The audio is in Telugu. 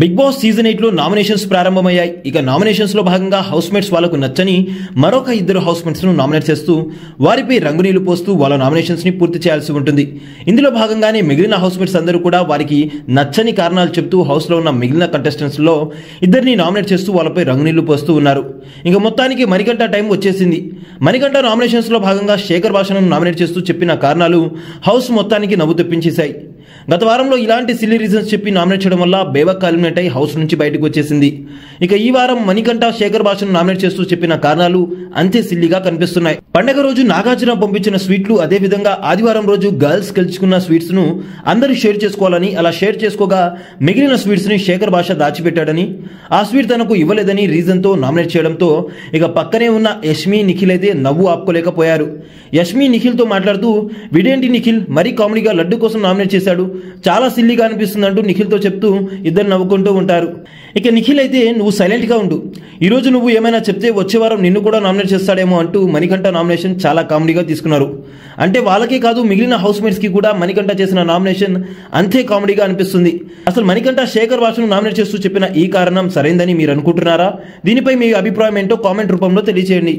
బిగ్ బాస్ సీజన్ 8 లో నామినేషన్స్ ప్రారంభమయ్యాయి. ఇక నామినేషన్స్ లో భాగంగా హౌస్ మేట్స్ వాళ్ళకు నచ్చని మరొక ఇద్దరు హౌస్ మేట్స్ ను నామినేట్ చేస్తూ వారిపై రంగునీళ్లు పోస్తూ వాళ్ళ నామినేషన్స్ ని పూర్తి చేయాల్సి ఉంటుంది. ఇందులో భాగంగానే మిగిలిన హౌస్ మేట్స్ అందరూ కూడా వారికి నచ్చని కారణాలు చెప్తూ హౌస్ లో ఉన్న మిగిలిన కంటెస్టెంట్స్ లో ఇద్దరిని నామినేట్ చేస్తూ వాళ్ళపై రంగునీళ్లు పోస్తూ ఉన్నారు. ఇక మొత్తానికి మణికంఠ టైం వచ్చేసింది. మణికంఠ నామినేషన్స్ లో భాగంగా శేఖర్ భాషను నామినేట్ చేస్తూ చెప్పిన కారణాలు హౌస్ మొత్తానికి నవ్వు తెప్పించేశాయి. గత వారంలో ఇలాంటి సిల్లీ రీజన్స్ చెప్పి నామినేట్ చేయడం వల్ల బేబక్ ఎలిమినేట్ అయి హౌస్ నుంచి బయటకు వచ్చేసింది. ఇక ఈ వారం మణికంఠ శేఖర్ భాషను నామినేట్ చేస్తూ చెప్పిన కారణాలు అంతే సిల్లీగా కనిపిస్తున్నాయి. పండగ రోజు నాగార్జున పంపించిన స్వీట్లు, అదే విధంగా ఆదివారం రోజు గర్ల్స్ గెలుచుకున్న స్వీట్స్ ను అందరూ షేర్ చేసుకోవాలని, అలా షేర్ చేసుకోగా మిగిలిన స్వీట్స్ ని శేఖర్ భాష దాచిపెట్టాడని, ఆ స్వీట్ తనకు ఇవ్వలేదని రీజన్ తో నామినేట్ చేయడంతో ఇక పక్కనే ఉన్న యష్మి నిఖిల్ అయితే నవ్వు ఆపుకోలేకపోయారు. యష్మి నిఖిల్ తో మాట్లాడుతూ, వీడేంటి నిఖిల్ మరీ కామెడీగా లడ్డు కోసం నామినేట్ చేశాడు, చాలా సిల్లీగా అనిపిస్తుంది అంటూ నిఖిల్ తో చెప్తూ ఇద్దరు నవ్వుకుంటూ ఉంటారు. ఇక నిఖిల్ అయితే, నువ్వు సైలెంట్ గా ఉండు, ఈ రోజు నువ్వు ఏమైనా చెప్తే వచ్చే వారం నిన్ను కూడా నామినేట్ చేస్తాడేమో అంటూ మణికంఠ నామినేషన్ చాలా కామెడీగా తీసుకున్నారు. అంటే వాళ్ళకే కాదు మిగిలిన హౌస్ మేట్స్ కి కూడా మణికంఠ చేసిన నామినేషన్ అంతే కామెడీగా అనిపిస్తుంది. అసలు మణికంఠ శేఖర్ భాషను నామినేట్ చేస్తూ చెప్పిన ఈ కారణం సరైందని మీరు అనుకుంటున్నారా? దీనిపై మీ అభిప్రాయం ఏంటో కామెంట్ రూపంలో తెలియజేయండి.